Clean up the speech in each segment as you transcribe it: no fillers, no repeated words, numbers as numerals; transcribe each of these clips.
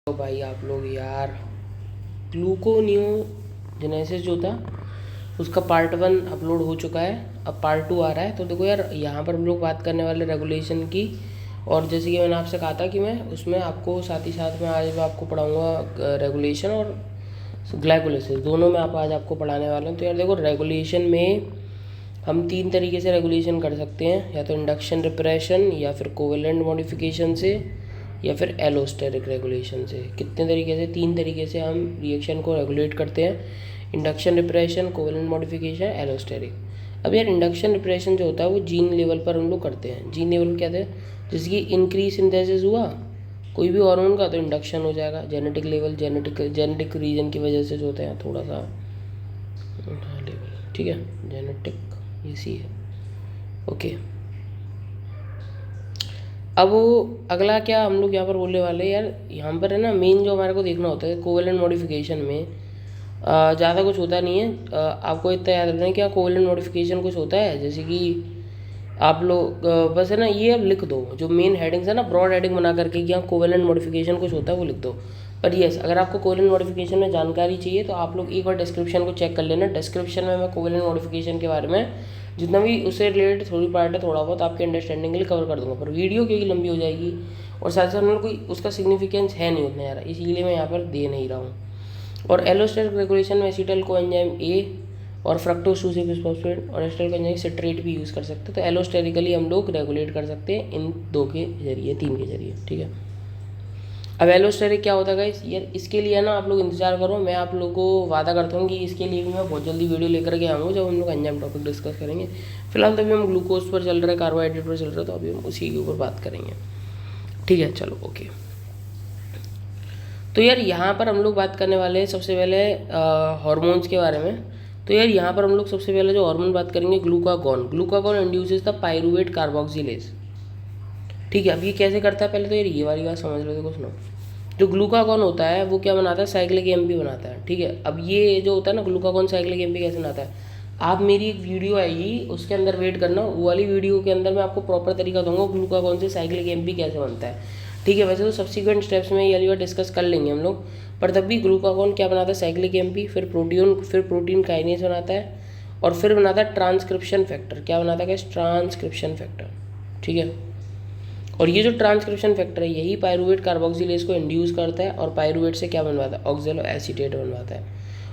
तो भाई आप लोग यार, ग्लूकोनियोजेनेसिस जो था उसका पार्ट 1 अपलोड हो चुका है। अब पार्ट 2 आ रहा है। तो देखो यार, यहाँ पर हम लोग बात करने वाले रेगुलेशन की। और जैसे कि मैंने आपसे कहा था कि मैं उसमें आपको साथ ही साथ में आज मैं आपको पढ़ाऊँगा रेगुलेशन और ग्लाइकोलाइसिस, दोनों में आज आपको पढ़ाने वाला हूँ। तो यार देखो, रेगुलेशन में हम 3 तरीके से रेगुलेशन कर सकते हैं, या तो इंडक्शन रिप्रेशन, या फिर कोवेलेंट मॉडिफिकेशन से, या फिर एलोस्टेरिक रेगुलेशन से। कितने तरीके से? 3 तरीके से हम रिएक्शन को रेगुलेट करते हैं, induction repression, covalent modification, allosteric. अब यार इंडक्शन रिप्रेशन जो होता है वो जीन लेवल पर हम लोग करते हैं। जीन लेवल क्या है? जैसे कि इंक्रीज सिंथेसिस हुआ कोई भी हार्मोन का तो इंडक्शन हो जाएगा। जेनेटिक लेवल, जेनेटिक रीजन की वजह से जो होते हैं थोड़ा सा लेवल, ठीक है, जेनेटिक ये सी है, ओके। अब अगला क्या हम लोग यहाँ पर बोलने वाले हैं यार, यहाँ पर है ना मेन जो हमारे को देखना होता है कोवेलेंट मॉडिफिकेशन में ज़्यादा कुछ होता नहीं है। आपको इतना याद रखना है कि कोवेलेंट मॉडिफिकेशन कुछ होता है, जैसे कि आप लोग बस है ना ये अब लिख दो, जो मेन हेडिंग्स है ना, ब्रॉड हेडिंग बना करके कि यहाँ कोवेलेंट मॉडिफिकेशन कुछ होता है वो लिख दो। पर यस, अगर आपको कोवेलेंट मॉडिफिकेशन में जानकारी चाहिए तो आप लोग एक बार डिस्क्रिप्शन को चेक कर लेना। डिस्क्रिप्शन में मैं कोवेलेंट मॉडिफिकेशन के बारे में जितना भी उससे रिलेटेड थोड़ी पार्ट है, थोड़ा बहुत आपके अंडरस्टैंडिंग के लिए कवर कर दूंगा। पर वीडियो क्योंकि लंबी हो जाएगी और साथ साथ में कोई उसका सिग्निफिकेंस है नहीं उतना यार, इसीलिए मैं यहाँ पर दे नहीं रहा हूँ। और एलोस्टेरिक रेगुलेशन में एसिटल कोएंजाइम ए और फ्रक्टोज 2,6-फॉस्फेट और एसिटल कोएंजाइम सिट्रेट भी यूज़ कर सकते हैं। तो एलोस्टेरिकली हम लोग रेगुलेट कर सकते हैं इन 2 के जरिए, 3 के जरिए, ठीक है। अब एलोस्टेरिक क्या होता है गाइस यार, इसके लिए ना आप लोग इंतजार करो, मैं आप लोगों को वादा करता हूँ कि इसके लिए भी मैं बहुत जल्दी वीडियो लेकर के आऊँगा जब हम लोग एंजाइम टॉपिक डिस्कस करेंगे। फिलहाल तो अभी हम ग्लूकोज पर चल रहे हैं, कार्बोहाइड्रेट पर चल रहे हैं, तो अभी हम उसी के ऊपर बात करेंगे, ठीक है। चलो ओके। तो यार यहाँ पर हम लोग बात करने वाले हैं सबसे पहले हार्मोन्स के बारे में। तो यार यहाँ पर हम लोग सबसे पहले जो हार्मोन बात करेंगे, glucagon. Glucagon induces the pyruvate carboxylase, ठीक है। अब ये कैसे करता है, पहले तो यार ये वाली बात समझ लो। देखो सुनो, जो ग्लूकागॉन होता है वो क्या बनाता है, साइक्लिक एमपी बनाता है, ठीक है। अब ये जो होता है ना ग्लूकागॉन साइक्लिक एमपी कैसे बनाता है, आप मेरी एक वीडियो आएगी उसके अंदर वेट करना, वो वाली वीडियो के अंदर मैं आपको प्रॉपर तरीका दूंगा ग्लूकागॉन से साइक्लिक एमपी कैसे बनता है, ठीक है। वैसे तो सब्सिक्वेंट स्टेप्स में ये वाली बात डिस्कस कर लेंगे हम लोग, पर तब भी ग्लूकागॉन क्या बनाता है, साइक्लिक एमपी, फिर प्रोटीन काइनेज बनाता है, और फिर बनाता है ट्रांसक्रिप्शन फैक्टर। क्या बनाता है, ट्रांसक्रिप्शन फैक्टर, ठीक है। और ये जो ट्रांसक्रिप्शन फैक्टर है यही पायरूवेट कार्बोक्सिलेज को इंड्यूस करता है, और पायरूवेट से क्या बनवाता है, ऑक्सैलो एसीटेट बनवाता है।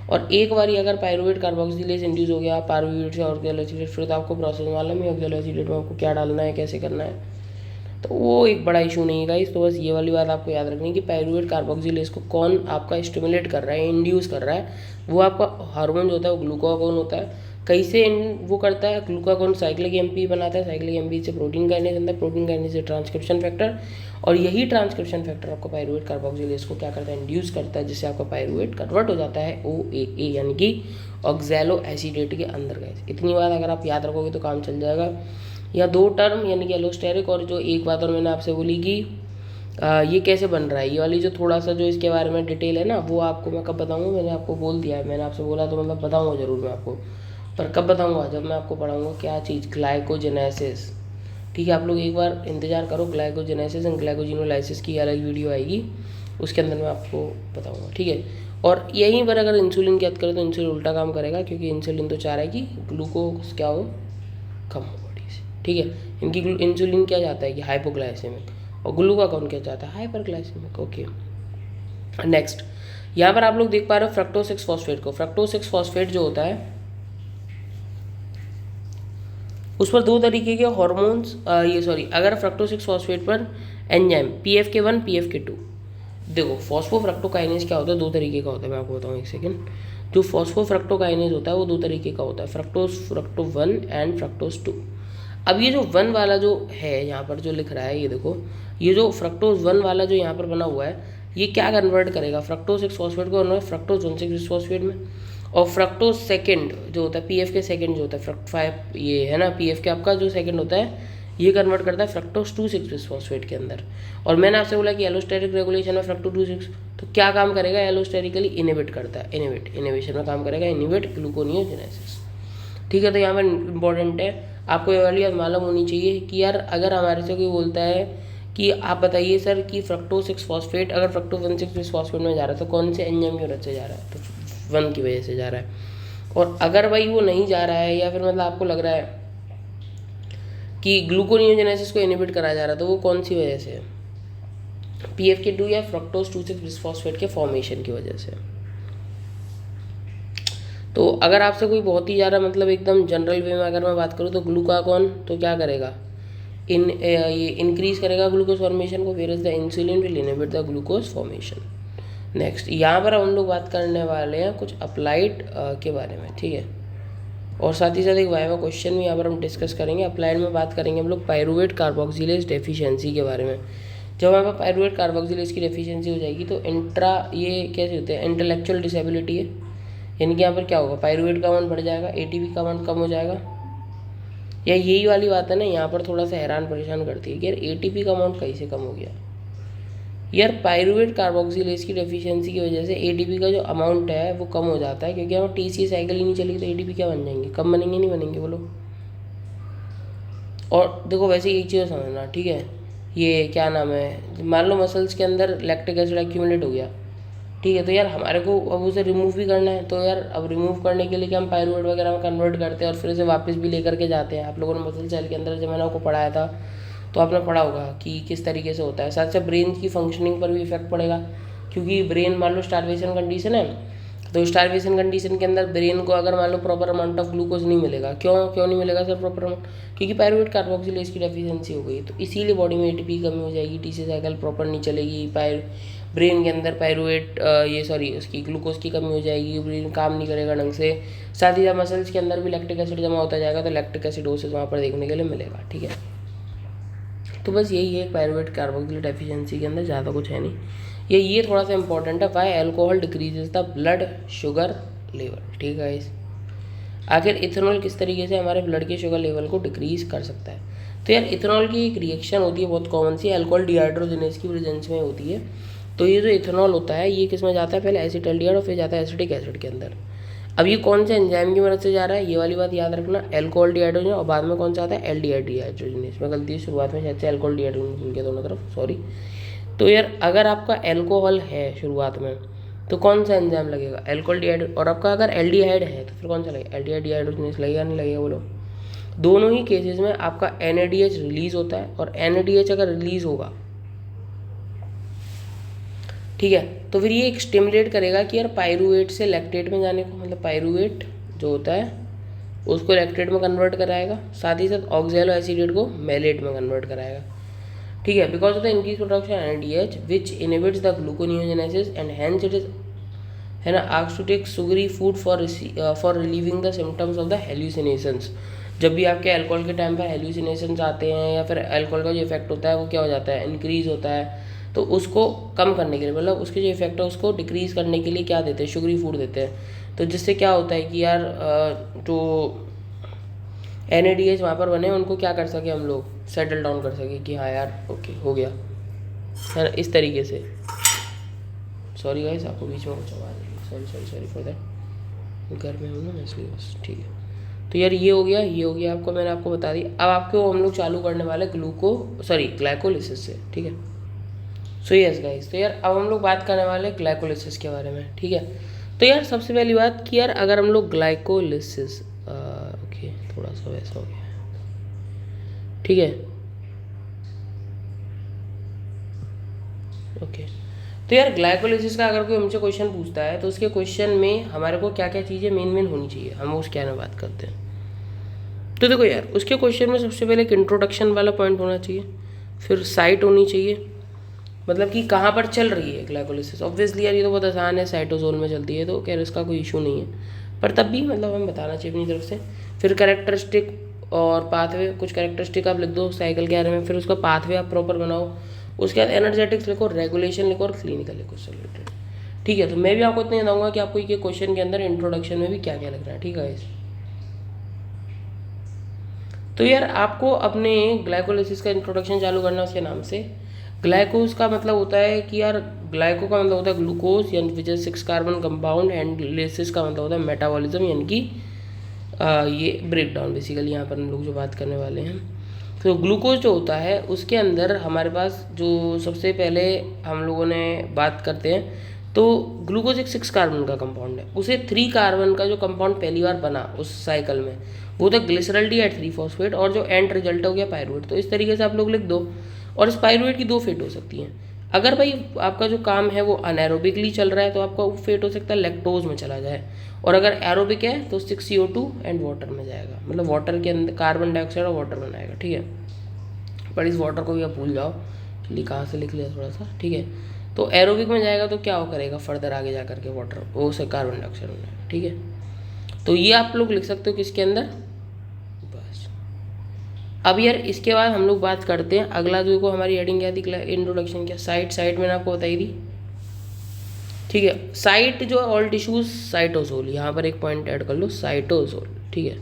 और एक बार अगर पायरूवेट कार्बोक्सिलेज इंड्यूस हो गया पायरूवेट से ऑक्सैलो एसीटेट, फिर तो आपको प्रोसेस मालूम है ऑक्सैलो एसीटेट में आपको क्या डालना है, कैसे करना है, तो वो एक बड़ा इशू नहीं है गाइस। तो बस ये वाली बात आपको याद रखनी है कि पायरूवेट कार्बोक्सिलेज को कौन आपका स्टिमुलेट कर रहा है, इंड्यूस कर रहा है, वो आपका हार्मोन जो होता है वो ग्लूकागॉन होता है। कैसे वो करता है, ग्लूकागॉन साइक्लिक एमपी बनाता है, साइक्लिक एमपी से प्रोटीन काइनेज बनता है, प्रोटीन काइनेज से ट्रांसक्रिप्शन फैक्टर, और यही ट्रांसक्रिप्शन फैक्टर आपको पायरूवेट कार्बोक्सिलेज को क्या करता है, इंड्यूस करता है, जिससे आपका पायरूवेट कन्वर्ट हो जाता है OAA यानी कि ऑक्सैलो एसीटेट के अंदर। गाइस इतनी बात अगर आप याद रखोगे तो काम चल जाएगा। या 2 टर्म यानी कि एलोस्टेरिक, और जो एक बात और मैंने आपसे बोली कि ये कैसे बन रहा है, ये वाली जो थोड़ा सा जो इसके बारे में डिटेल है ना, वो आपको मैं कब बताऊंगा, मैंने आपको बोल दिया है, मैंने आपसे बोला तो मतलब बताऊंगा ज़रूर मैं आपको, पर कब बताऊंगा, जब मैं आपको पढ़ाऊंगा क्या चीज़, ग्लाइकोजेनेसिस, ठीक है। आप लोग एक बार इंतजार करो, ग्लाइकोजेनेसिस एंड ग्लाइकोजिनोलाइसिस की अलग वीडियो आएगी, उसके अंदर मैं आपको बताऊँगा, ठीक है। और यहीं पर अगर इंसुलिन की बात करें तो इंसुलिन उल्टा काम करेगा, क्योंकि इंसुलिन तो चाह रहा है कि ग्लूकोज क्या हो, कम हो बॉडी से, ठीक है। इनकी इंसुलिन क्या चाहता है कि हाइपोग्लाइसेमिक, और ग्लूकागॉन क्या चाहता है, हाइपरग्लाइसेमिक, ओके। नेक्स्ट यहाँ पर आप लोग देख पा रहे हो फ्रक्टोज 6 फॉस्फेट को। फ्रक्टोज 6 फॉस्फेट जो होता है उस पर 2 तरीके के हॉर्मोन्स, अगर फ्रक्टोज 6 फॉस्फेट पर एंजाइम PFK1 PFK2, देखो फॉस्फोफ्रक्टोकाइनेज क्या होता है, 2 तरीके का होता है, मैं आपको बताऊँ एक सेकेंड। जो फॉस्फोफ्रक्टोकाइनेज होता है वो 2 तरीके का होता है, फ्रक्टोज 1 एंड फ्रक्टोज 2। अब ये जो 1 वाला जो है यहाँ पर जो लिख रहा है, ये देखो, ये जो फ्रक्टोज 1 वाला जो यहाँ पर बना हुआ है, ये क्या कन्वर्ट करेगा, फ्रक्टोज 6 फॉस्फेट को कन्वर्ट फ्रक्टोज 1,6 फॉस्फेट में, और फ्रक्टोज सेकेंड जो होता है PFK सेकेंड जो होता है फ्रक्ट 5 ये है ना, PFK आपका जो सेकेंड होता है ये कन्वर्ट करता है फ्रक्टोज 2,6 फॉस्फेट के अंदर। और मैंने आपसे बोला कि एलोस्टेरिक रेगुलेशन में फ्रक्टोज 2,6 तो क्या काम करेगा, एलोस्टेरिकली इनिबिट करता है, इनिबिशन में काम करेगा, इनिबिट ग्लूकोनियोजेनेसिस, ठीक है। तो यहाँ पर इंपॉर्टेंट है, आपको ये वाली बात मालूम होनी चाहिए कि यार अगर हमारे से कोई बोलता है कि आप बताइए सर कि फ्रक्टोज 6 फॉस्फेट, अगर फ्रक्टोज 1,6 फॉस्फेट में जा रहा है तो कौन से एंजाइम की वजह से जा रहा है? तो 1 की वजह से जा रहा है। और अगर भाई वो नहीं जा रहा है या फिर मतलब आपको लग रहा है कि ग्लूकोनियोजेनेसिस को इनहिबिट करा जा रहा है, तो वो कौन सी वजह से है? PFK2 या फ्रक्टोज 2,6 बिस्फॉस्फेट के फॉर्मेशन की वजह से। तो अगर आपसे कोई बहुत ही ज़्यादा मतलब एकदम जनरल वे में अगर मैं बात करूँ तो ग्लूकागॉन तो क्या करेगा, ये इंक्रीज करेगा ग्लूकोज फॉर्मेशन को, where is the insulin will inhibit the glucose formation. Next यहाँ पर हम लोग बात करने वाले हैं कुछ अप्लाइड के बारे में, ठीक है, और साथ ही साथ एक वाइवा क्वेश्चन भी यहाँ पर हम डिस्कस करेंगे। अप्लाइड में बात करेंगे हम लोग पायरूवेट कार्बोक्सिलेज डेफिशिएंसी के बारे में। जब हमारे पास पायरूवेट कार्बोक्सिलेज की डेफिशिएंसी हो जाएगी तो ये कैसे होते हैं, इंटेलेक्चुअल डिसेबिलिटी है, यानी कि यहाँ पर क्या होगा, पायरूवेट का अमाउंट बढ़ जाएगा, ATP का अमाउंट कम हो जाएगा। या यही वाली बात है ना, यहाँ पर थोड़ा सा हैरान परेशान करती है कि यार ATP का अमाउंट कैसे कम हो गया। यार पायरूवेट कार्बोक्सिलेज की डेफिशिएंसी की वजह से ATP का जो अमाउंट है वो कम हो जाता है, क्योंकि हमारा TCA साइकिल ही नहीं चलेगी तो ATP क्या बन जाएंगे, कम बनेंगे नहीं बनेंगे बोलो। और देखो वैसे एक चीज़ समझना, ठीक है, ये क्या नाम है, मान लो मसल्स के अंदर लैक्टिक एसिड एक्यूमुलेट हो गया, ठीक है, तो यार हमारे को अब उसे रिमूव भी करना है, तो यार अब रिमूव करने के लिए क्या हम पायरूवेट वगैरह में कन्वर्ट करते हैं और फिर उसे वापस भी लेकर के जाते हैं। आप लोगों ने मसल सेल के अंदर जब मैंने आपको पढ़ाया था तो आपने पढ़ा होगा कि किस तरीके से होता है। साथ साथ ब्रेन की फंक्शनिंग पर भी इफेक्ट पड़ेगा, क्योंकि ब्रेन मान लो स्टारवेशन कंडीशन है, तो स्टारवेशन कंडीशन के अंदर ब्रेन को अगर मान लो प्रॉपर अमाउंट ऑफ ग्लूकोज नहीं मिलेगा, क्यों नहीं मिलेगा सर प्रॉपर अमाउंट, क्योंकि पायरूवेट कार्बोक्सिलेज की डेफिशिएंसी हो गई, तो इसीलिए बॉडी में ATP की कमी हो जाएगी, TCA साइकिल प्रॉपर नहीं चलेगी, ब्रेन के अंदर पायरूवेट उसकी ग्लूकोज की कमी हो जाएगी, ब्रेन काम नहीं करेगा ढंग से। साथ ही साथ मसल्स के अंदर भी लैक्टिक एसिड जमा होता जाएगा, तो लैक्टिक एसिडोसिस वहाँ पर देखने के लिए मिलेगा, ठीक है। तो बस यही है पायरूवेट कार्बोक्सिलेज डेफिशिएंसी के अंदर, ज़्यादा कुछ है नहीं। ये थोड़ा सा इंपॉर्टेंट है, why alcohol decreases the blood sugar level, ठीक है। आखिर इथेनॉल किस तरीके से हमारे ब्लड के शुगर लेवल को डिक्रीज कर सकता है? तो यार इथेनॉल की एक रिएक्शन होती है बहुत कॉमन सी, अल्कोहल डिहाइड्रोजनेज की प्रेजेंस में होती है। तो ये जो इथेनॉल होता है ये किस में जाता है, पहले एसिटाल्डिहाइड और फिर जाता है एसिटिक एसिड के अंदर। अब ये कौन से एंजाइम की मदद से जा रहा है, ये वाली बात याद रखना, अल्कोहल डिहाइड्रोजन, और बाद में कौन सा आता है, एल्डिहाइड डिहाइड्रोजन। इसमें गलती है, शुरुआत में शायद से अल्कोहल डिहाइड्रोजन भूल गया दोनों तरफ, सॉरी। तो यार अगर आपका एल्कोहल है शुरुआत में तो कौन सा एंजाइम लगेगा, अल्कोहल डिहाइड, और आपका अगर एल्डिहाइड है तो फिर कौन सा लगेगा, एल्डिहाइड डिहाइड्रोजनेज लगेगा नहीं लगेगा बोलो। दोनों ही केसेस में आपका NADH रिलीज होता है, और NADH अगर रिलीज होगा, ठीक है, तो फिर ये एक स्टिमुलेट करेगा कि यार पायरूवेट से लैक्टेट में जाने को, मतलब पायरूवेट जो होता है उसको लैक्टेट में कन्वर्ट कराएगा, साथ ही साथ ऑक्सैलो एसिडेट को मेलेट में कन्वर्ट कराएगा, ठीक है, because of the increase production NADH which inhibits the gluconeogenesis and hence it is है ना asked to take sugary food for relieving the symptoms of the hallucinations. जब भी आपके अल्कोहल के टाइम पर हेल्यूसिनेशंस आते हैं या फिर अल्कोहल का जो इफेक्ट होता है वो क्या हो जाता है, इंक्रीज होता है, तो उसको कम करने के लिए, मतलब उसके जो इफेक्ट है उसको डिक्रीज करने के लिए क्या देते हैं, शुगरी फूड देते हैं। तो जिससे क्या होता है कि यार जो NADH वहाँ पर बने उनको क्या कर सके हम लोग, सेटल डाउन कर सके कि हाँ यार ओके हो गया, है ना, इस तरीके से। सॉरी गाइस आपको बीच में कुछ आवाज़ आई, सॉरी फॉर दैट, घर में हूँ ना इसलिए बस, ठीक है। तो यार ये हो गया आपको, मैंने आपको बता दी। अब आपको हम लोग चालू करने वाले ग्लाइकोलिसिस से, ठीक है। सो यस गाइस, तो यार अब हम लोग बात करने वाले ग्लाइकोलिसिस के बारे में, ठीक है। तो यार सबसे पहली बात कि यार अगर हम लोग ग्लाइकोलिसिस, ओके थोड़ा सा वैसा हो गया, ठीक है, ओके। तो यार ग्लाइकोलिसिस का अगर कोई हमसे क्वेश्चन पूछता है तो उसके क्वेश्चन में हमारे को क्या क्या चीज़ें मेन होनी चाहिए, हम उस क्या में बात करते हैं। तो देखो यार उसके क्वेश्चन में सबसे पहले एक इंट्रोडक्शन वाला पॉइंट होना चाहिए, फिर साइट होनी चाहिए, मतलब कि कहाँ पर चल रही है ग्लाइकोलिसिस। ऑब्वियसली यार ये तो बहुत आसान है, साइटोसोल में चलती है, तो खैर इसका कोई इशू नहीं है, पर तब भी मतलब हमें बताना चाहिए अपनी तरफ से। फिर कैरेक्टरिस्टिक और पाथवे, कुछ कैरेक्टरिस्टिक आप लिख दो साइकिल के बारे में, फिर उसका पाथवे आप प्रॉपर बनाओ, उसके बाद एनर्जेटिक्स लिखो, रेगुलेशन लिखो और क्लिनिकल लिखो उससे रिलेटेड, ठीक है। तो मैं भी आपको इतना बताऊँगा कि आपको ये क्वेश्चन के अंदर इंट्रोडक्शन में भी क्या क्या लिख रहा है, ठीक है। तो यार आपको अपने ग्लाइकोलिसिस का इंट्रोडक्शन चालू करना उसके नाम से। ग्लाइकोज का मतलब होता है कि यार ग्लाइको का मतलब होता है ग्लूकोज यानी which is 6 carbon compound, and lysis का मतलब होता है मेटाबॉलिज्म यानी कि ये ब्रेक डाउन बेसिकली यहाँ पर हम लोग जो बात करने वाले हैं। तो ग्लूकोज जो होता है उसके अंदर हमारे पास जो सबसे पहले हम लोगों ने बात करते हैं, तो ग्लूकोज एक 6 कार्बन का कंपाउंड है, उसे 3 कार्बन का जो कंपाउंड पहली बार बना उस साइकिल में वो था ग्लिसरॉल्डिहाइड 3 फॉस्फेट, और जो एंड रिजल्ट हो गया पायरुवेट। तो इस तरीके से आप लोग लिख दो। और इस पायरुवेट की 2 फेट हो सकती हैं। अगर भाई आपका जो काम है वो अनएरोबिकली चल रहा है तो आपका फेट हो सकता है लैक्टोज में चला जाए, और अगर एरोबिक है तो 6CO2 एंड वाटर में जाएगा, मतलब वाटर के अंदर कार्बन डाइऑक्साइड और वाटर बनाएगा। ठीक है, पर इस वाटर को भी आप भूल जाओ, चलिए कहाँ से लिख लिया थोड़ा सा। ठीक है, तो एरोबिक में जाएगा तो क्या हो करेगा फर्दर आगे जा करके वाटर वो से कार्बन डाइऑक्साइड बनाएगा। ठीक है, तो ये आप लोग लिख सकते हो किसके अंदर, बस। अब यार इसके बाद हम लोग बात करते हैं अगला, जो को हमारी हेडिंग क्या थी, इंट्रोडक्शन क्या, साइट मैंने आपको बताई थी। ठीक है, साइट जो ऑल टिश्यूज साइटोसोल, यहाँ पर एक पॉइंट ऐड कर लो, साइटोसोल। ठीक है,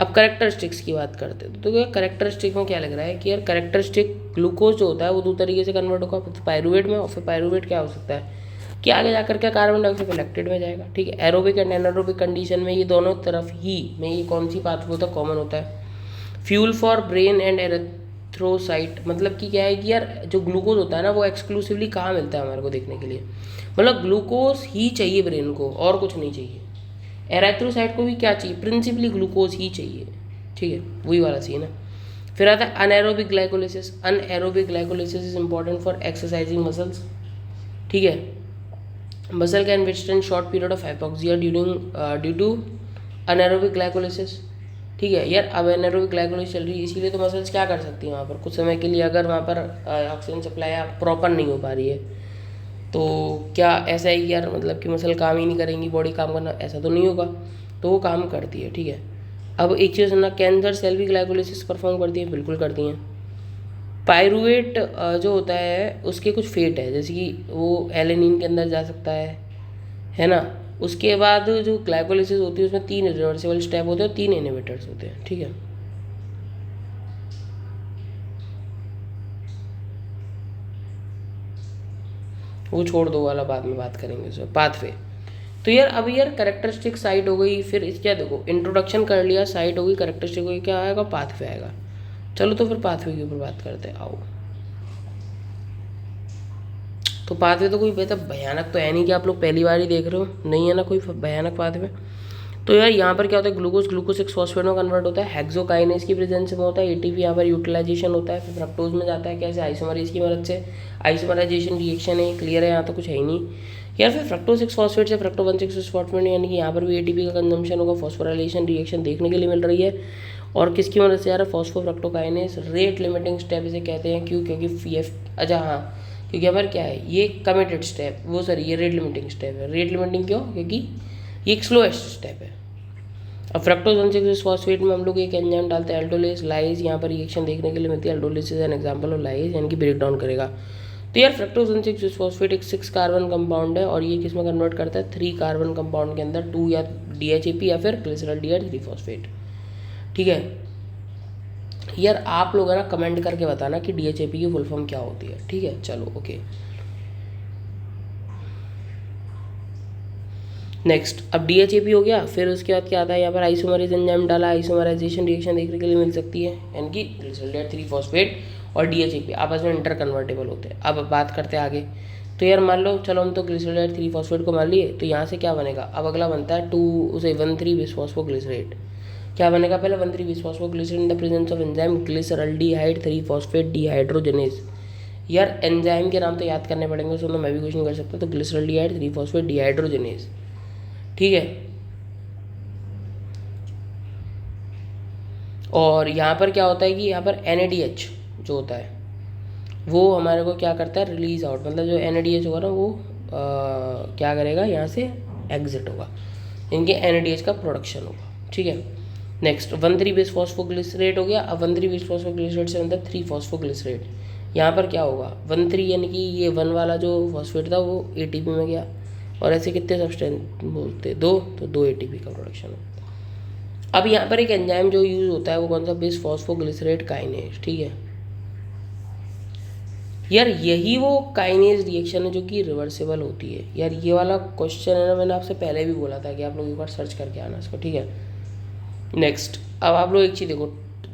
अब करेक्टरिस्टिक्स की बात करते हैं। तो करेक्टरिस्टिक में क्या लग रहा है कि यार करेक्टरिस्टिक ग्लूकोज जो होता है वो 2 तरीके से कन्वर्ट होगा, पायरुवेट में, और फिर पायरुवेट क्या हो सकता है कि आगे जाकर के कार्बन डाइऑक्साइड लैक्टेट में जाएगा। ठीक है, एरोबिक एंड एनारोबिक कंडीशन में ये दोनों तरफ ही में ये कौन सी पाथवे होता है, कॉमन होता है। Fuel for brain and erythrocyte, मतलब कि क्या है कि यार जो ग्लूकोज होता है ना वो एक्सक्लूसिवली कहाँ मिलता है हमारे को देखने के लिए, मतलब ग्लूकोज ही चाहिए ब्रेन को और कुछ नहीं चाहिए। एरेथ्रोसाइट को भी क्या चाहिए, प्रिंसिपली ग्लूकोज ही चाहिए। ठीक है, वही वाला सीन है। फिर आता है anaerobic glycolysis. Anaerobic glycolysis is important for exercising muscles. ठीक है, muscle can withstand short period of hypoxia due to anaerobic glycolysis. ठीक है यार, अब एनारोबिक ग्लाइकोलिसिस चल रही है इसीलिए तो मसल्स क्या कर सकती हैं वहाँ पर कुछ समय के लिए, अगर वहाँ पर ऑक्सीजन सप्लाई प्रॉपर नहीं हो पा रही है तो क्या ऐसा है कि यार मतलब कि मसल काम ही नहीं करेंगी, बॉडी काम करना, ऐसा तो नहीं होगा, तो वो काम करती है। ठीक है, अब एक चीज़ सुनना, कैंसर सेल भी ग्लाइकोलिसिस परफॉर्म करती है, बिल्कुल करती हैं। पायरुवेट जो होता है उसके कुछ फेट है, जैसे कि वो एलेनिन के अंदर जा सकता है ना। उसके बाद जो ग्लाइकोलिसिस होती है उसमें 3 रिवर्सिबल स्टेप होते हैं और 3 इनहिबिटर्स होते हैं। ठीक है, वो छोड़ दो वाला, बाद में बात करेंगे उसमें, पाथवे। तो यार अब यार करेक्टरिस्टिक साइट हो गई, फिर इस क्या देखो इंट्रोडक्शन कर लिया, साइट हो गई, करेक्टरिस्टिक हो गई, क्या आएगा, पाथवे आएगा। चलो तो फिर पाथवे के ऊपर बात करते हैं, आओ। तो पाथवे तो कोई बेहतर भयानक तो है नहीं कि आप लोग पहली बार ही देख रहे हो, नहीं है ना कोई भयानक पाथवे। तो यार यहाँ पर क्या होता है, ग्लूकोज 6 फॉस्फेट में कन्वर्ट होता है, हेक्सोकाइनेज की प्रेजेंस में होता है, एटीपी यहाँ पर यूटिलाइजेशन होता है, फिर फ्रक्टोज में जाता है, कैसे, आइसोमरेज की मदद से। आइसोमराइजेशन रिएक्शन है, क्लियर है, यहाँ तो कुछ है ही नहीं यार। फिर फ्रक्टोज 6 फॉस्फेट से फ्रक्टो 1,6 फॉस्फेट, यानी कि यहाँ पर भी एटीपी का कंजम्पशन होगा, फॉस्फोराइलेशन रिएक्शन देखने के लिए मिल रही है। और किसकी मदद से यार, फॉस्फोफ्रक्टोकाइनेज रेट लिमिटिंग स्टेप इसे कहते हैं। क्यों, क्योंकि अच्छा हाँ, क्योंकि यहाँ पर क्या है, ये कमिटेड स्टेप, वो सर ये रेट लिमिटिंग स्टेप है। रेट लिमिटिंग क्यों, क्योंकि ये एक स्लोएस्ट स्टेप है। अब फ्रक्टोज 1,6 फॉस्फेट में हम लोग एक एंजाइम डालते हैं अल्डोलेज लाइज, यहाँ पर रिएक्शन देखने के लिए मिलती है। Aldolase is an example of lyase, यानी कि ब्रेक डाउन करेगा। तो यार फ्रक्टोज 1,6 फॉस्फेट एक 6 कार्बन कंपाउंड है, और ये किस में कन्वर्ट करता है, 3 कार्बन कंपाउंड के अंदर, 2 या DHAP या फिर ग्लिसरॉल्डिहाइड 3 फॉस्फेट। ठीक है यार, आप लोग है ना कमेंट करके बताना कि DHAP की फुल फॉर्म क्या होती है। ठीक है, चलो ओके। नेक्स्ट, अब DHAP हो गया, फिर उसके बाद क्या आता है, यहाँ पर आइसोमरेज एंजाइम डाला, आइसोमराइजेशन रिएक्शन देखने के लिए मिल सकती है, यानी कि ग्लिसरॉल्डिहाइड 3 फॉस्फेट और DHAP आपस में इंटर कन्वर्टेबल होते हैं। अब बात करते हैं आगे। तो यार मान लो, चलो हम तो ग्लिसरॉल्डिहाइड 3 फॉस्फेट को मान लिए, तो यहाँ से क्या बनेगा, अब अगला बनता है 1,3 बिसफॉस्फोग्लिसरेट। क्या बनेगा, पहले 1,3 bisphosphoglycerate in the presence of enzyme glyceraldehyde 3 phosphate dehydrogenase. यार एंजाइम के नाम तो याद करने पड़ेंगे, उसको मैं भी क्वेश्चन कर सकता हूँ। तो ग्लिसरॉल्डिहाइड 3 फॉस्फेट डिहाइड्रोजनेज। ठीक है, और यहाँ पर क्या होता है कि यहाँ पर NADH जो होता है वो हमारे को क्या करता है, रिलीज आउट, मतलब जो NADH होगा ना वो क्या करेगा, यहाँ से एग्जिट होगा, इनके NADH का प्रोडक्शन होगा। ठीक है, नेक्स्ट 1,3 बिसफॉस्फोग्लिसरेट हो गया। अब 1,3 बिसफॉस्फोग्लिसरेट से मतलब 3 फॉस्फोग्लिसरेट, यहाँ पर क्या होगा, 1,3 यानी कि ये 1 वाला जो फॉस्फेट था वो ATP में गया, और ऐसे कितने सब्सटेंस बोलते, 2, तो 2 ATP का प्रोडक्शन होगा। अब यहाँ पर एक एंजाइम जो यूज़ होता है वो कौन सा, बिसफॉस्फोग्लिसरेट काइनेज। ठीक है यार, यही वो काइनेज रिएक्शन है जो कि रिवर्सिबल होती है। यार ये वाला क्वेश्चन है ना, मैंने आपसे पहले भी बोला था कि आप लोग एक बार सर्च करके आना इसको। ठीक है, नेक्स्ट, अब आप लोग एक चीज़ देखो,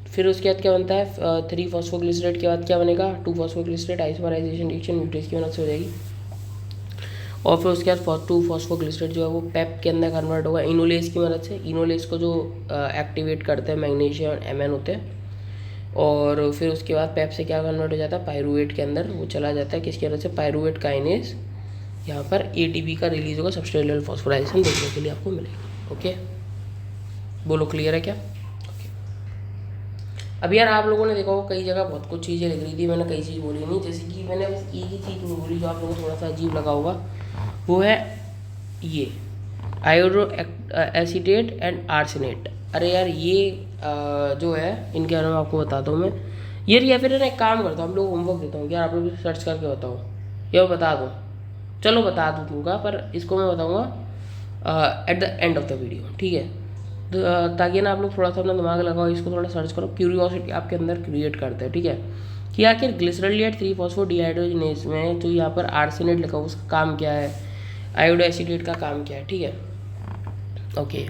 फिर उसके बाद क्या बनता है, 3 फॉस्फोग्लिसरेट के बाद क्या बनेगा, 2 फॉस्फोग्लिसरेट, आइसोमराइजेशन रिएक्शन न्यूक्लियस की मदद से हो जाएगी। और फिर उसके बाद 2 फॉस्फोग्लिसरेट जो है वो पेप के अंदर कन्वर्ट होगा इनोलेस की मदद से। इनोलेस को जो एक्टिवेट करते हैं मैग्नीशियम और एमएन होते हैं। और फिर उसके बाद पेप से क्या कन्वर्ट हो जाता है, पायरूवेट के अंदर वो चला जाता है, किसकी वजह से, पायरूवेट काइनेज। यहाँ पर एटीपी का रिलीज होगा, सबस्ट्रेट लेवल फॉस्फोराइलेशन देखने के लिए आपको मिलेगी। ओके, बोलो क्लियर है क्या? ओके। अब यार आप लोगों ने देखा होगा कई जगह बहुत कुछ चीज़ें लिख रही थी, मैंने कई चीज़ बोली नहीं, जैसे कि मैंने बस एक ही चीज़ नहीं बोली जो आप लोगों को थोड़ा सा अजीब लगा होगा, वो है ये आयोडो एसीटेट एंड आर्सेनेट। अरे यार ये जो है इनके बारे में आपको बताता हूँ मैं यार, या फिर एक काम करता हूँ, हम लोग होमवर्क देता हूँ यार, आप लोग सर्च करके बताओ या बता दो, चलो बता दूँगा, पर इसको मैं बताऊँगा at the end of the video, ठीक है? तो ताकि ना आप लोग थोड़ा सा अपना दिमाग लगाओ, इसको थोड़ा सर्च करो, क्यूरियोसिटी आपके अंदर क्रिएट करते हैं, ठीक है? कि आखिर ग्लिसरॉल 3 फॉस्फोडिहाइड्रोजिनेज में जो यहाँ पर आर्सेनेट लिखा हुआ उसका काम क्या है, आयोडो एसीटेट का काम क्या है, ठीक है? Okay,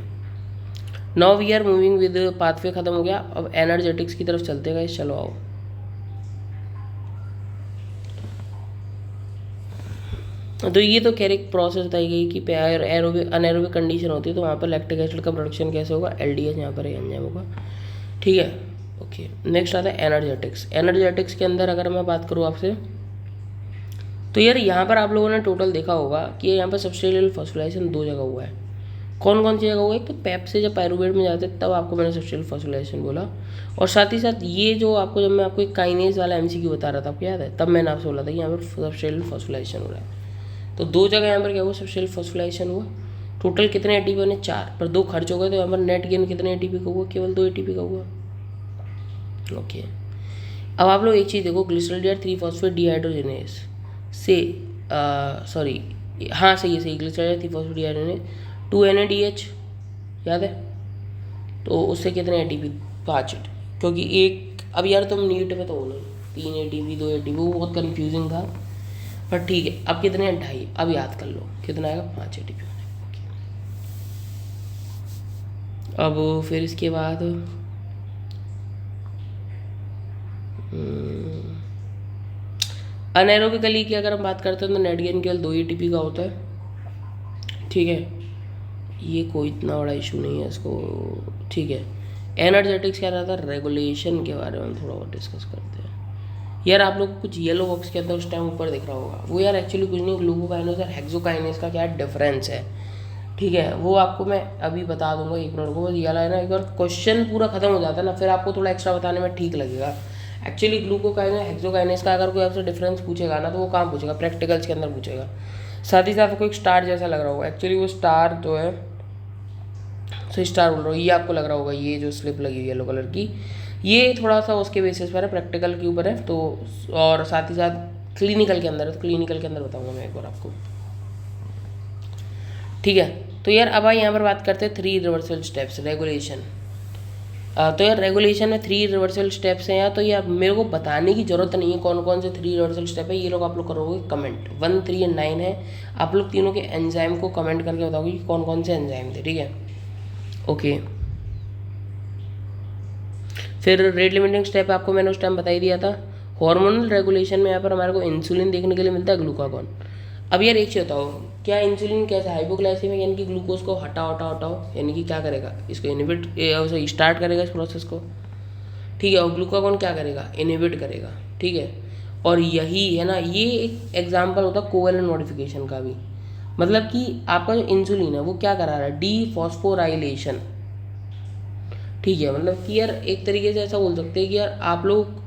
now we are moving with pathway खत्म हो गया, अब एनर्जेटिक्स की तरफ चलते हैं गाइस, चलो आओ। तो ये तो खैर एक प्रोसेस बताई गई कि एरोबिक अनएरोबिक कंडीशन होती है तो वहाँ पर लैक्टिक एसिड का प्रोडक्शन कैसे होगा, एलडीएच यहाँ पर एंजाइम होगा, ठीक है? ओके, नेक्स्ट आता है एनर्जेटिक्स। एनर्जेटिक्स के अंदर अगर मैं बात करूँ आपसे, तो यार यहाँ पर आप लोगों ने टोटल देखा होगा कि यहाँ पर सबस्ट्रेट लेवल फॉस्फोराइलेशन 2 जगह हुआ है। कौन कौन सी जगह हुआ है? एक तो पेप से जब पायरूवेट में जाते तब आपको मैंने सबस्ट्रेट लेवल फॉस्फोराइलेशन बोला, और साथ ही साथ ये जो आपको जब मैं आपको एक काइनेज वाला एमसीक्यू बता रहा था, आपको याद है? तब मैंने आपसे बोला था कि यहाँ पर सबस्ट्रेट लेवल फॉस्फोराइलेशन हो रहा है। तो 2 जगह यहाँ पर क्या हुआ, सबस्ट्रेट लेवल फॉस्फोराइलेशन हुआ। टोटल कितने एटीपी बने? 4, पर 2 खर्च हो गए, तो यहाँ पर नेट गेन कितने एटीपी का हुआ? केवल 2 एटीपी का हुआ। ओके, अब आप लोग एक चीज़ देखो, ग्लिसरॉल 3 फॉस्फोडिहाइड्रोजिनेज से सॉरी हाँ सही है, ग्लिसरॉल 3 फॉस्फोडिहाइड्रोजिनेज 2 NADH याद है? तो उससे कितने एटीपी? 5, क्योंकि एक, अब यार तुम नीट में तो हो नहीं, 3 एटीपी 2 एटीपी, वो बहुत कन्फ्यूजिंग था, पर ठीक है। अब कितने हैं? 2.5, अब याद कर लो कितना आएगा, 5 एटीपी। अब फिर इसके बाद अनएरोबिकली की अगर हम बात करते हैं तो नेट गेन केवल 2 एटीपी का होता है, ठीक है? ये कोई इतना बड़ा इशू नहीं है इसको, ठीक है? एनर्जेटिक्स क्या रहता है, रेगुलेशन के बारे में हम थोड़ा बहुत डिस्कस करते हैं। यार आप लोग को कुछ येलो बॉक्स के अंदर उस टाइम ऊपर दिख रहा होगा, वो यार एक्चुअली कुछ नहीं, ग्लूकोकाइनेज और हेक्सोकाइनेज का क्या डिफरेंस है, ठीक है? वो आपको मैं अभी बता दूंगा, 1 मिनट को, बस ये है ना, एक बार क्वेश्चन पूरा खत्म हो जाता है ना, फिर आपको थोड़ा एक्स्ट्रा बताने में ठीक लगेगा। एक्चुअली ग्लूकोकाइनेज हेक्सोकाइनेज का अगर कोई आपसे डिफरेंस पूछेगा ना, तो वो कहाँ पूछेगा, प्रैक्टिकल्स के अंदर पूछेगा। साथ ही साथ आपको एक स्टार जैसा लग रहा होगा, एक्चुअली वो स्टार जो है, सो स्टार बोल रहा हूँ, ये आपको लग रहा होगा, ये जो स्लिप लगी हुई येलो कलर की, ये थोड़ा सा उसके बेसिस पर है, प्रैक्टिकल के ऊपर है। तो और साथ ही साथ क्लिनिकल के अंदर है, तो क्लिनिकल के अंदर बताऊँगा मैं एक बार आपको, ठीक है? तो यार अब यहाँ पर बात करते हैं 3 रिवर्सल स्टेप्स, रेगुलेशन। तो यार रेगुलेशन में 3 रिवर्सल स्टेप्स हैं यार, तो यार मेरे को बताने की ज़रूरत नहीं है कौन कौन से 3 रिवर्सल स्टेप है, ये लोग आप लोग करोगे कमेंट, 1, 3 और 9 है, आप लोग तीनों के एंजाइम को कमेंट करके बताओगे कि कौन कौन से एंजाइम थे, ठीक है? ओके, फिर रेट लिमिटिंग स्टेप आपको मैंने उस टाइम बता ही दिया था। हार्मोनल रेगुलेशन में यहाँ पर हमारे को इंसुलिन देखने के लिए मिलता है, ग्लूकागॉन। अब यार एक चीज़ बताओ, क्या इंसुलिन कैसा हाइपोग्लाइसेमिक यानी कि ग्लूकोज को हटाओ यानी कि क्या करेगा, इसको इनिबिट स्टार्ट करेगा इस प्रोसेस को, ठीक है? और ग्लूकागॉन क्या करेगा, इनिबिट करेगा, ठीक है? और यही है ना, ये एक एग्जाम्पल होता है कोवेलेंट मॉडिफिकेशन का भी, मतलब कि आपका जो इंसुलिन है वो क्या करा रहा है, डीफॉस्फोराइलेशन, ठीक है? मतलब कि यार एक तरीके से ऐसा बोल सकते हैं कि यार आप लोग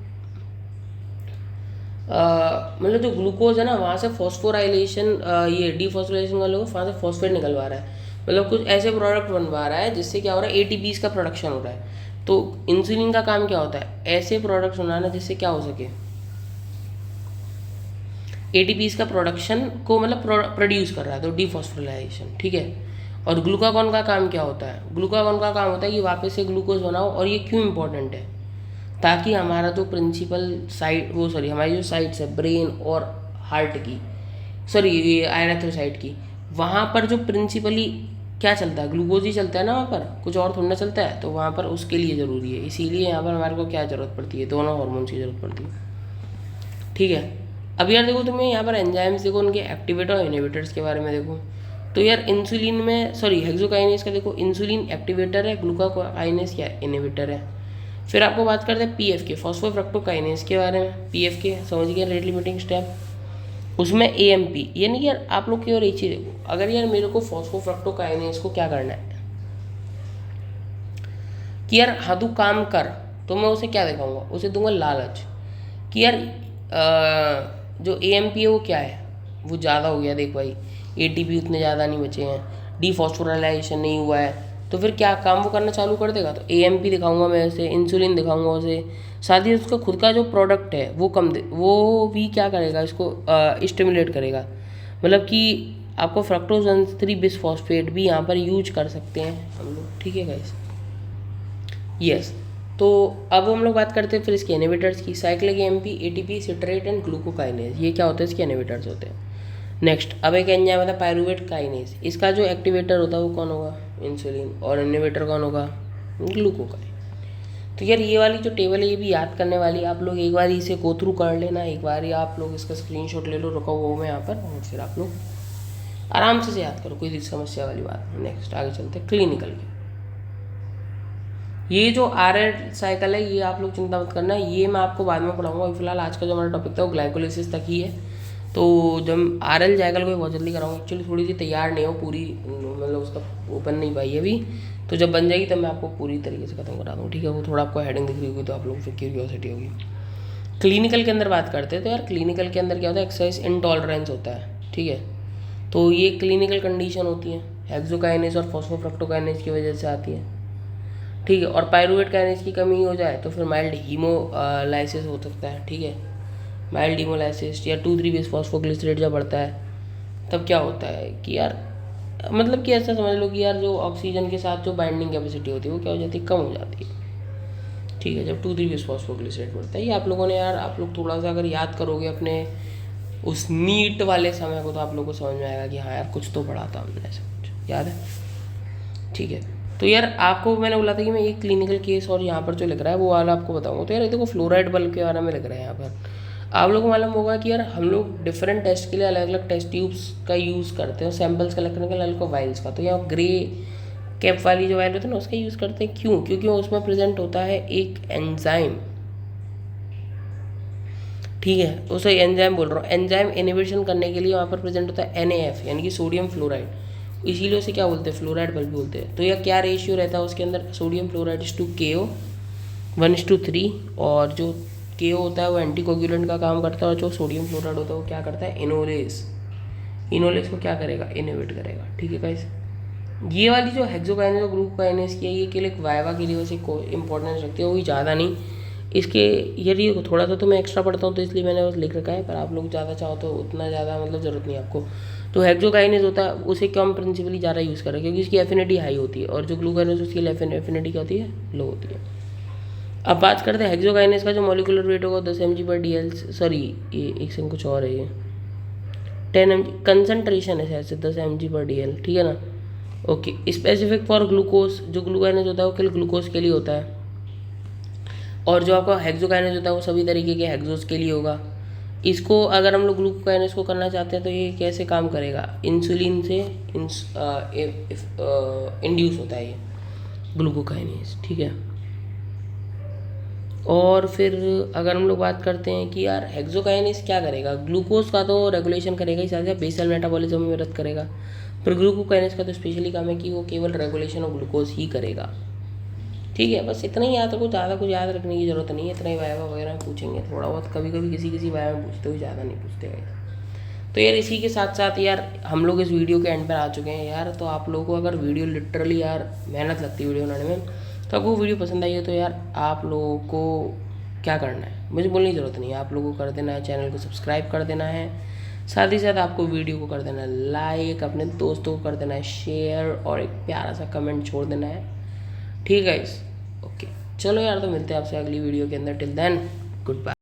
मतलब जो ग्लूकोज है ना, वहाँ से फॉस्फोराइलेशन, ये डीफॉस्फोराइलेशन वाले को वहाँ से फॉस्फेट निकलवा रहा है, मतलब कुछ ऐसे प्रोडक्ट बनवा रहा है जिससे क्या हो रहा है, एटीपीज का प्रोडक्शन हो रहा है। तो इंसुलिन का काम क्या होता है, ऐसे प्रोडक्ट्स बनाना जिससे क्या हो सके, एटीपीज का प्रोडक्शन को मतलब प्रोड्यूस कर रहा है, तो डीफॉस्फोराइलेशन, ठीक है? और ग्लूकागॉन का काम क्या होता है, ग्लूकागॉन का काम होता है कि वापस से ग्लूकोज बनाओ, और ये क्यों इंपॉर्टेंट है, ताकि हमारा जो प्रिंसिपल साइट हमारी जो साइट्स है ब्रेन और हार्ट की, एरेथ्रोसाइट की, वहाँ पर जो प्रिंसिपली क्या चलता है, ग्लूकोज ही चलता है ना वहाँ पर, कुछ और थोड़ा ना चलता है, तो वहाँ पर उसके लिए ज़रूरी है। इसीलिए यहाँ पर हमारे को क्या ज़रूरत पड़ती है, दोनों हार्मोन्स की ज़रूरत पड़ती है। ठीक है, अब यार देखो तुम्हें यहाँ पर एंजाइम्स देखो, उनके एक्टिवेटर और इनहिबिटर्स के बारे में देखो। तो यार इंसुलिन में सॉरी हेक्सोकाइनेस का देखो, इंसुलिन एक्टिवेटर है, ग्लूकाकाइनेस क्या इंहिबिटर है। फिर आपको बात करते हैं पीएफ के, फॉस्फोफ्रक्टोकाइनेस के बारे में। पीएफ के समझ गए, रेट लिमिटिंग स्टेप। उसमें एएमपी, यानी कि यार आप लोग की और एक चीज़ देखो, अगर यार मेरे को फॉस्फोफ्रक्टोकाइनेस को क्या करना है कि यार हाँ तू काम कर, तो मैं उसे क्या दिखाऊंगा, उसे दूंगा लालच कि यार जो एएमपी है वो क्या है, वो ज़्यादा हो गया, देख भाई एटीपी उतने ज़्यादा नहीं बचे हैं, डीफॉस्फोराइलेशन नहीं हुआ है, तो फिर क्या काम वो करना चालू कर देगा। तो एएमपी दिखाऊंगा मैं उसे, इंसुलिन दिखाऊंगा उसे, साथ ही उसका खुद का जो प्रोडक्ट है वो वो भी क्या करेगा, इसको स्टिमुलेट करेगा। मतलब कि आपको फ्रक्टोज 1,3 बिसफॉस्फेट भी यहाँ पर यूज कर सकते हैं हम लोग। ठीक है गाइस, यस। तो अब हम लोग बात करते हैं फिर इसके इनहिबिटर्स की, cyclic AMP, ATP, citrate and glucokinase, ये क्या होते हैं, इसके इनहिबिटर्स होते हैं। नेक्स्ट अब एक एंजाइम होता है पायरूवेट काइनेज, इसका जो एक्टिवेटर होता है वो कौन होगा, इंसुलिन, और इनहिबिटर कौन होगा, ग्लूकोकाइन। तो यार ये वाली जो टेबल है ये भी याद करने वाली, आप लोग एक बार इसे गो थ्रू कर लेना, एक बार ही आप लोग इसका स्क्रीनशॉट ले लो, रुका हुआ मैं यहाँ पर, और फिर आप लोग आराम से याद करो, कोई समस्या वाली बात नहीं। नेक्स्ट आगे चलते हैं क्लिनिकल के। ये जो आरएल साइकिल है ये आप लोग चिंता मत करना, ये मैं आपको बाद में पढ़ाऊंगा, अभी फिलहाल आज का जो हमारा टॉपिक था वो ग्लाइकोलिसिस तक ही है। तो जब आरएल साइकिल को बहुत जल्दी कराऊंगा, एक्चुअली थोड़ी सी तैयार नहीं हो पूरी, मतलब उसका ओपन नहीं पाई है अभी, तो जब बन जाएगी तब मैं आपको पूरी तरीके से खत्म करा दूँगा। ठीक है, वो थोड़ा आपको हेडिंग दिख रही होगी तो आप लोग फिर क्यूरियोसिटी होगी। क्लिनिकल के अंदर बात करते हैं, तो यार क्लिनिकल के अंदर क्या होता है, एक्सरसाइज इंटॉलरेंस होता है। ठीक है, तो ये क्लिनिकल कंडीशन होती है, हेक्सोकाइनेस और फॉस्फोफ्रक्टोकाइनेस की वजह से आती है। ठीक है, और पायरूवेट काइनेज की कमी हो जाए तो फिर माइल्ड हीमोलाइसिस हो सकता है। ठीक है, माइल्ड हीमोलाइसिस या 2,3 बिसफॉस्फोग्लिसरेट जब बढ़ता है तब क्या होता है कि यार मतलब कि ऐसा समझ लो कि यार जो ऑक्सीजन के साथ जो बाइंडिंग कैपेसिटी होती है वो क्या हो जाती है, कम हो जाती है। ठीक है, जब 2,3 बिसफॉस्फोग्लिसरेट बढ़ता है, ये आप लोगों ने यार, आप लोग थोड़ा सा अगर याद करोगे अपने उस नीट वाले समय को तो आप लोगों को समझ में आएगा कि हाँ यार कुछ तो पढ़ा था हमने, ऐसा कुछ याद है। ठीक है, तो यार आपको मैंने बोला था कि मैं एक क्लिनिकल केस और यहाँ पर जो लिख रहा है वो वाला आपको बताऊंगा। तो यार देखो फ्लोराइड बल्ब के बारे में लिख रहे हैं यहाँ पर, आप लोगों को मालूम होगा कि यार हम लोग डिफरेंट टेस्ट के लिए अलग अलग टेस्ट ट्यूब्स का यूज़ करते हैं, सैम्पल्स कलेक्ट करने के लिए अलग वाइल्स का। तो यहाँ ग्रे कैप वाली जो वाइल होती है ना उसका यूज़ करते हैं, क्यों, क्योंकि उसमें प्रेजेंट होता है एक एंजाइम। ठीक है, उसे एंजाइम बोल रहा हूँ, एंजाइम इनहिबिशन करने के लिए वहाँ पर प्रेजेंट होता है NaF यानी कि सोडियम फ्लोराइड, इसीलिए उसे क्या बोलते हैं, फ्लोराइड बल्ब बोलते हैं। तो यह क्या रेशियो रहता है उसके अंदर, सोडियम फ्लोराइड टू KO 1:3, और जो KO होता है वो एंटीकोगुलेंट का काम करता है, और जो सोडियम फ्लोराइड होता है वो क्या करता है, इनोलेस को क्या करेगा, इनहिबिट करेगा। ठीक है गाइस, ये वाली जो हेक्सोकाइनेस और ग्लूकोकाइनेस की है ये केवल एक वाइवा के लिए वैसे इंपॉर्टेंस रखती है, वही ज़्यादा नहीं। इसके यदि थोड़ा सा तो मैं एक्स्ट्रा पढ़ता हूँ तो इसलिए मैंने बस लिख रखा है, पर आप लोग ज़्यादा चाहो तो उतना ज़्यादा मतलब ज़रूरत नहीं आपको। तो हेक्सोकाइनेस होता है उसे क्यों हम प्रिंसिपली ज़्यादा यूज़ करें, क्योंकि इसकी एफिनिटी हाई होती है, और जो ग्लूकोकाइनेस उसकी एफिनिटी क्या होती है, लो होती है। अब बात करते हैं हेक्सोकाइनेस का जो मॉलिक्यूलर वेट होगा 10 mg/dl, सॉरी ये एक सेकंड कुछ और है, ये 10 mg कंसनट्रेशन है शायद से 10 mg/dl, ठीक है ना। ओके, स्पेसिफिक फॉर ग्लूकोज, जो ग्लूकोकाइनेस होता है वो केवल ग्लूकोज के लिए होता है, और जो आपका हेक्सोकाइनेस होता है वो सभी तरीके के हेक्सोज के लिए होगा। इसको अगर हम लोग ग्लूकोकाइनेस को करना चाहते हैं तो ये कैसे काम करेगा, इंसुलिन से इंड्यूस होता है ये ग्लूकोकाइनेस। ठीक है, और फिर अगर हम लोग बात करते हैं कि यार हेक्सोकाइनेस क्या करेगा, ग्लूकोज का तो रेगुलेशन करेगा ही, साथ ही बेसल मेटाबॉलिज्म में मदद करेगा, पर ग्लूकोकाइनेस का तो स्पेशली काम है कि वो केवल रेगुलेशन ऑफ ग्लूकोज ही करेगा। ठीक है, बस इतना ही याद रखो, ज़्यादा कुछ याद रखने की ज़रूरत नहीं है, इतना ही वाइवा वगैरह पूछेंगे थोड़ा बहुत, कभी कभी किसी वाइवा में पूछते हुए, ज़्यादा नहीं पूछते हैं। तो यार इसी के साथ साथ यार हम लोग इस वीडियो के एंड पर आ चुके हैं यार। तो आप लोगों को अगर वीडियो लिटरली यार मेहनत लगती है वीडियो बनाने में, तो आपको वीडियो पसंद आई है तो यार आप लोगों को क्या करना है, मुझे बोलने की ज़रूरत नहीं है, आप लोगों को कर देना है चैनल को सब्सक्राइब कर देना है, साथ ही साथ आपको वीडियो को कर देना है लाइक, अपने दोस्तों को कर देना है शेयर, और एक प्यारा सा कमेंट छोड़ देना है। ठीक है गाइस, ओके चलो यार, तो मिलते हैं आपसे अगली वीडियो के अंदर, टिल देन गुड बाय।